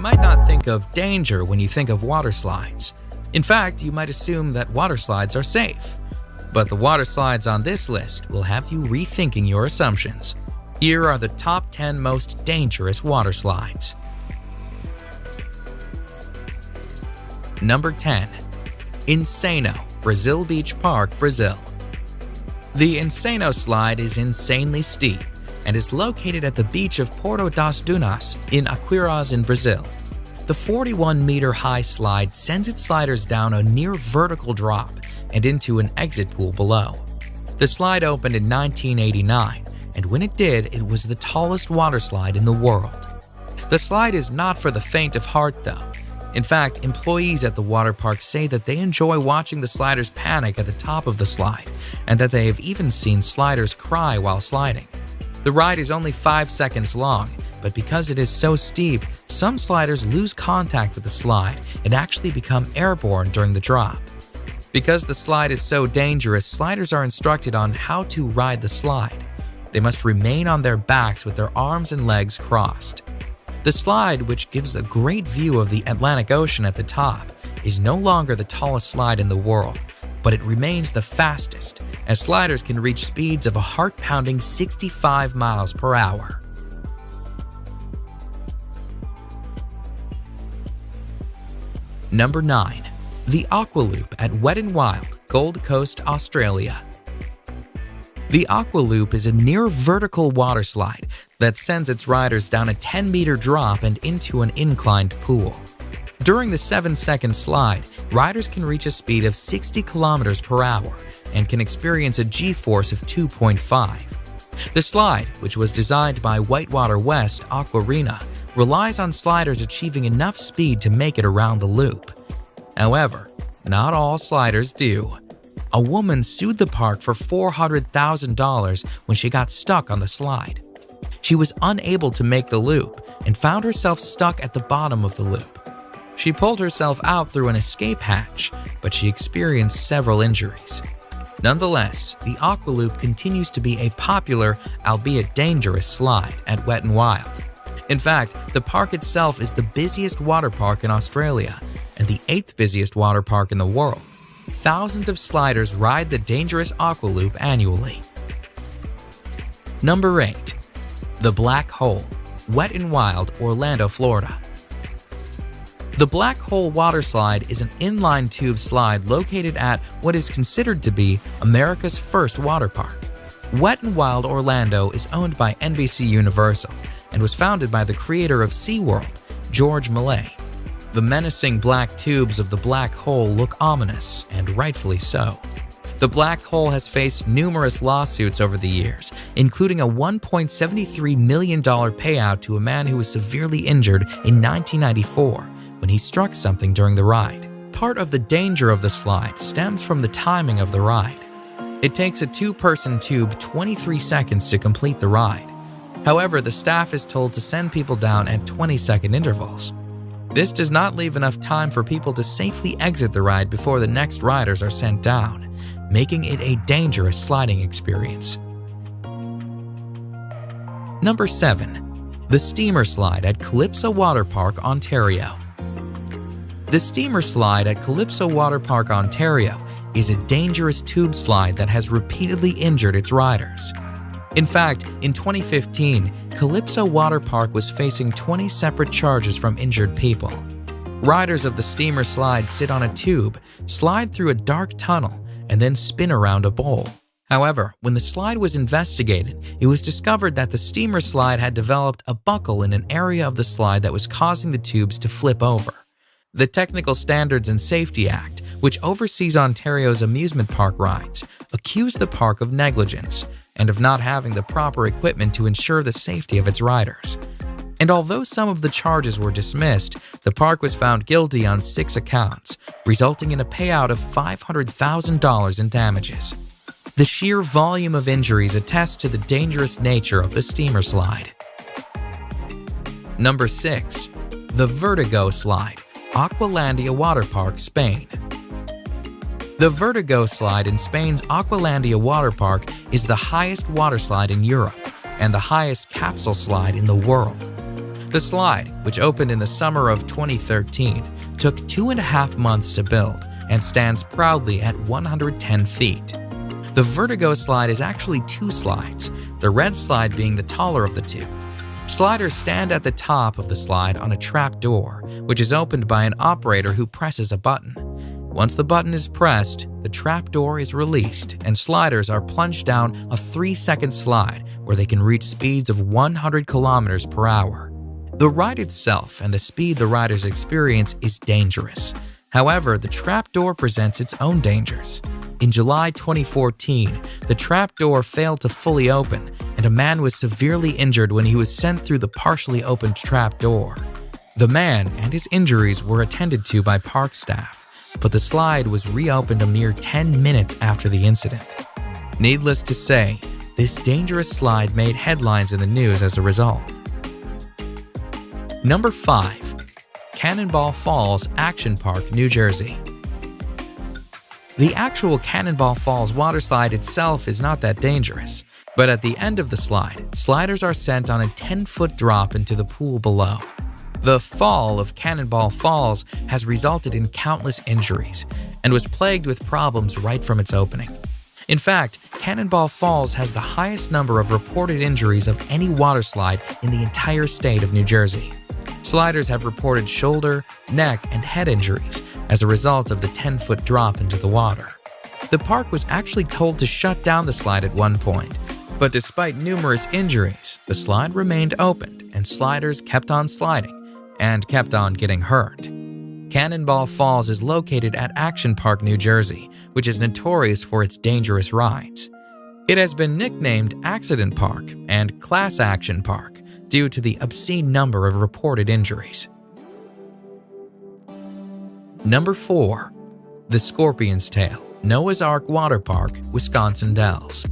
might not think of danger when you think of water slides. In fact, you might assume that water slides are safe. But the water slides on this list will have you rethinking your assumptions. Here are the top 10 most dangerous water slides. Number 10. Insano, Brazil Beach Park, Brazil. The Insano slide is insanely steep and is located at the beach of Porto das Dunas in Aquiraz in Brazil. The 41-meter-high slide sends its sliders down a near-vertical drop and into an exit pool below. The slide opened in 1989, and when it did, it was the tallest water slide in the world. The slide is not for the faint of heart, though. In fact, employees at the water park say that they enjoy watching the sliders panic at the top of the slide, and that they have even seen sliders cry while sliding. The ride is only 5 seconds long, but because it is so steep, some sliders lose contact with the slide and actually become airborne during the drop. Because the slide is so dangerous, sliders are instructed on how to ride the slide. They must remain on their backs with their arms and legs crossed. The slide, which gives a great view of the Atlantic Ocean at the top, is no longer the tallest slide in the world, but it remains the fastest, as sliders can reach speeds of a heart-pounding 65 miles per hour. Number 9. The Aqualoop at Wet n Wild, Gold Coast, Australia. The Aqualoop is a near-vertical water slide that sends its riders down a 10-meter drop and into an inclined pool. During the 7-second slide, riders can reach a speed of 60 kilometers per hour and can experience a G-force of 2.5. The slide, which was designed by Whitewater West Aquarena, relies on sliders achieving enough speed to make it around the loop. However, not all sliders do. A woman sued the park for $400,000 when she got stuck on the slide. She was unable to make the loop and found herself stuck at the bottom of the loop. She pulled herself out through an escape hatch, but she experienced several injuries. Nonetheless, the Aqualoop continues to be a popular, albeit dangerous, slide at Wet n Wild. In fact, the park itself is the busiest water park in Australia and the 8th busiest water park in the world. Thousands of sliders ride the dangerous Aqualoop annually. Number 8. The Black Hole, Wet n Wild, Orlando, Florida. The Black Hole water slide is an inline tube slide located at what is considered to be America's first water park. Wet n Wild Orlando is owned by NBC Universal and was founded by the creator of SeaWorld, George Millay. The menacing black tubes of the black hole look ominous, and rightfully so. The black hole has faced numerous lawsuits over the years, including a $1.73 million payout to a man who was severely injured in 1994 when he struck something during the ride. Part of the danger of the slide stems from the timing of the ride. It takes a 2-person tube 23 seconds to complete the ride. However, the staff is told to send people down at 20-second intervals. This does not leave enough time for people to safely exit the ride before the next riders are sent down, making it a dangerous sliding experience. Number 7. The Steamer Slide at Calypso Water Park, Ontario. The Steamer Slide at Calypso Water Park, Ontario is a dangerous tube slide that has repeatedly injured its riders. In fact, in 2015, Calypso Water Park was facing 20 separate charges from injured people. Riders of the Steamer Slide sit on a tube, slide through a dark tunnel, and then spin around a bowl. However, when the slide was investigated, it was discovered that the Steamer Slide had developed a buckle in an area of the slide that was causing the tubes to flip over. The Technical Standards and Safety Act, which oversees Ontario's amusement park rides, accused the park of negligence and of not having the proper equipment to ensure the safety of its riders. And although some of the charges were dismissed, the park was found guilty on 6 accounts, resulting in a payout of $500,000 in damages. The sheer volume of injuries attests to the dangerous nature of the Steamer Slide. Number 6. The Vertigo Slide, Aqualandia Water Park, Spain. The Vertigo Slide in Spain's Aqualandia Water Park is the highest water slide in Europe and the highest capsule slide in the world. The slide, which opened in the summer of 2013, took 2.5 months to build and stands proudly at 110 feet. The Vertigo slide is actually two slides, the red slide being the taller of the two. Sliders stand at the top of the slide on a trap door, which is opened by an operator who presses a button. Once the button is pressed, the trap door is released and sliders are plunged down a 3-second slide where they can reach speeds of 100 kilometers per hour. The ride itself and the speed the riders experience is dangerous. However, the trap door presents its own dangers. In July 2014, the trap door failed to fully open and a man was severely injured when he was sent through the partially opened trap door. The man and his injuries were attended to by park staff, but the slide was reopened a mere 10 minutes after the incident. Needless to say, this dangerous slide made headlines in the news as a result. Number 5. Cannonball Falls Action Park, New Jersey. The actual Cannonball Falls water slide itself is not that dangerous, but at the end of the slide, sliders are sent on a 10-foot drop into the pool below. The fall of Cannonball Falls has resulted in countless injuries and was plagued with problems right from its opening. In fact, Cannonball Falls has the highest number of reported injuries of any water slide in the entire state of New Jersey. Sliders have reported shoulder, neck, and head injuries as a result of the 10-foot drop into the water. The park was actually told to shut down the slide at one point, but despite numerous injuries, the slide remained opened and sliders kept on sliding and kept on getting hurt. Cannonball Falls is located at Action Park, New Jersey, which is notorious for its dangerous rides. It has been nicknamed Accident Park and Class Action Park due to the obscene number of reported injuries. Number 4. The Scorpion's Tail, Noah's Ark Water Park, Wisconsin Dells.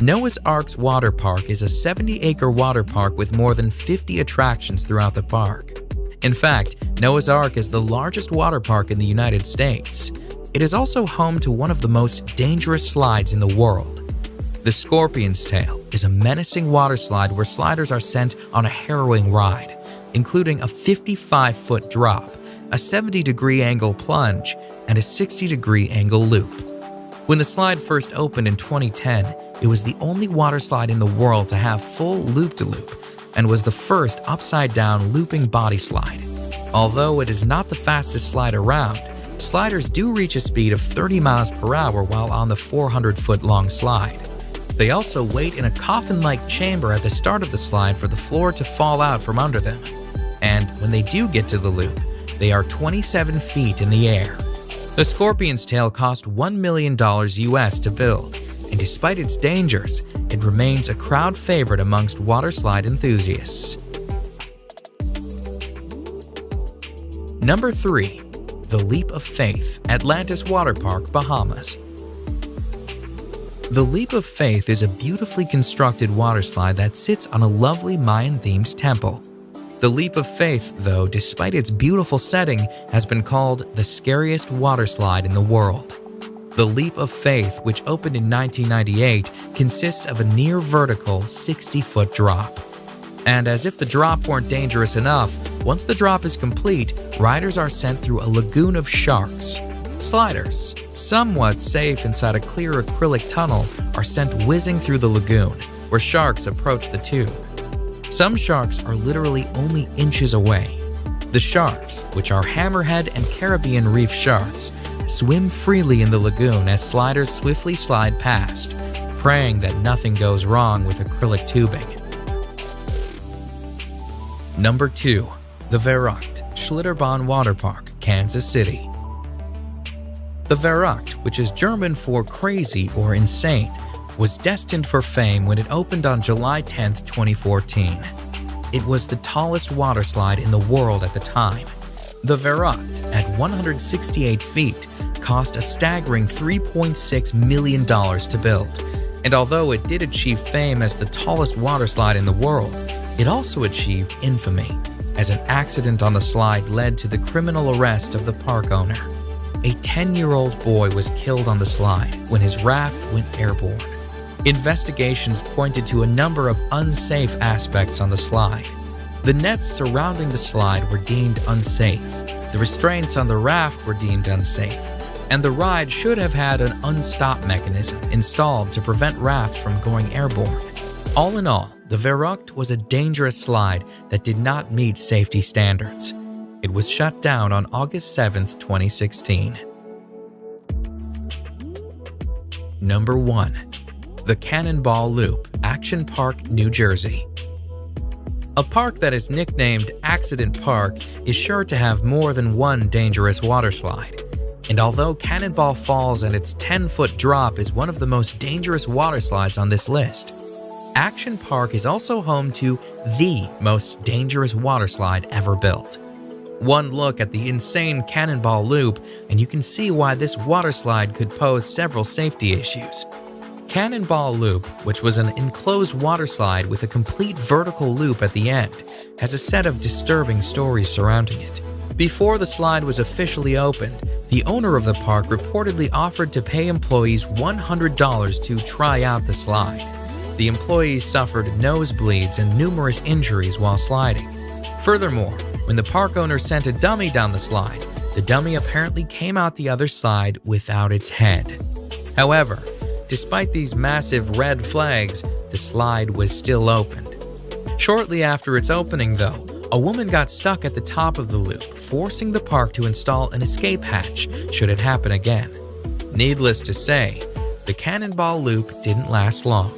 Noah's Ark's Water Park is a 70-acre water park with more than 50 attractions throughout the park. In fact, Noah's Ark is the largest water park in the United States. It is also home to one of the most dangerous slides in the world. The Scorpion's Tail is a menacing water slide where sliders are sent on a harrowing ride, including a 55-foot drop, a 70-degree angle plunge, and a 60-degree angle loop. When the slide first opened in 2010, it was the only water slide in the world to have full loop-de-loop and was the first upside-down looping body slide. Although it is not the fastest slide around, sliders do reach a speed of 30 miles per hour while on the 400-foot-long slide. They also wait in a coffin-like chamber at the start of the slide for the floor to fall out from under them. And when they do get to the loop, they are 27 feet in the air. The Scorpion's Tail cost $1 million US to build, and despite its dangers, it remains a crowd favorite amongst water slide enthusiasts. Number 3. The Leap of Faith, Atlantis Water Park, Bahamas. The Leap of Faith is a beautifully constructed water slide that sits on a lovely Mayan-themed temple. The Leap of Faith, though, despite its beautiful setting, has been called the scariest water slide in the world. The Leap of Faith, which opened in 1998, consists of a near-vertical 60-foot drop. And as if the drop weren't dangerous enough, once the drop is complete, riders are sent through a lagoon of sharks. Sliders, somewhat safe inside a clear acrylic tunnel, are sent whizzing through the lagoon, where sharks approach the tube. Some sharks are literally only inches away. The sharks, which are hammerhead and Caribbean reef sharks, swim freely in the lagoon as sliders swiftly slide past, praying that nothing goes wrong with acrylic tubing. Number 2. The Verrückt Schlitterbahn Water Park, Kansas City. The Verrückt, which is German for crazy or insane, was destined for fame when it opened on July 10, 2014. It was the tallest water slide in the world at the time. The Verrückt, at 168 feet, cost a staggering $3.6 million to build, and although it did achieve fame as the tallest water slide in the world, it also achieved infamy, as an accident on the slide led to the criminal arrest of the park owner. A 10-year-old boy was killed on the slide when his raft went airborne. Investigations pointed to a number of unsafe aspects on the slide. The nets surrounding the slide were deemed unsafe, the restraints on the raft were deemed unsafe, and the ride should have had an unstop mechanism installed to prevent rafts from going airborne. All in all, the Verrückt was a dangerous slide that did not meet safety standards. It was shut down on August 7, 2016. Number 1. The Cannonball Loop, Action Park, New Jersey. A park that is nicknamed Accident Park is sure to have more than one dangerous waterslide. And although Cannonball Falls and its 10-foot drop is one of the most dangerous waterslides on this list, Action Park is also home to the most dangerous waterslide ever built. One look at the insane Cannonball Loop and you can see why this waterslide could pose several safety issues. Cannonball Loop, which was an enclosed waterslide with a complete vertical loop at the end, has a set of disturbing stories surrounding it. Before the slide was officially opened, the owner of the park reportedly offered to pay employees $100 to try out the slide. The employees suffered nosebleeds and numerous injuries while sliding. Furthermore, when the park owner sent a dummy down the slide, the dummy apparently came out the other side without its head. However, despite these massive red flags, the slide was still opened. Shortly after its opening, though, a woman got stuck at the top of the loop, forcing the park to install an escape hatch should it happen again. Needless to say, the Cannonball Loop didn't last long.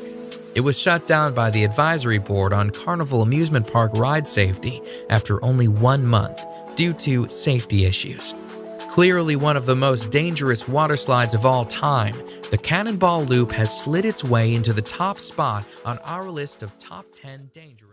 It was shut down by the Advisory Board on Carnival Amusement Park ride safety after only 1 month due to safety issues. Clearly one of the most dangerous waterslides of all time, the Cannonball Loop has slid its way into the top spot on our list of top 10 dangerous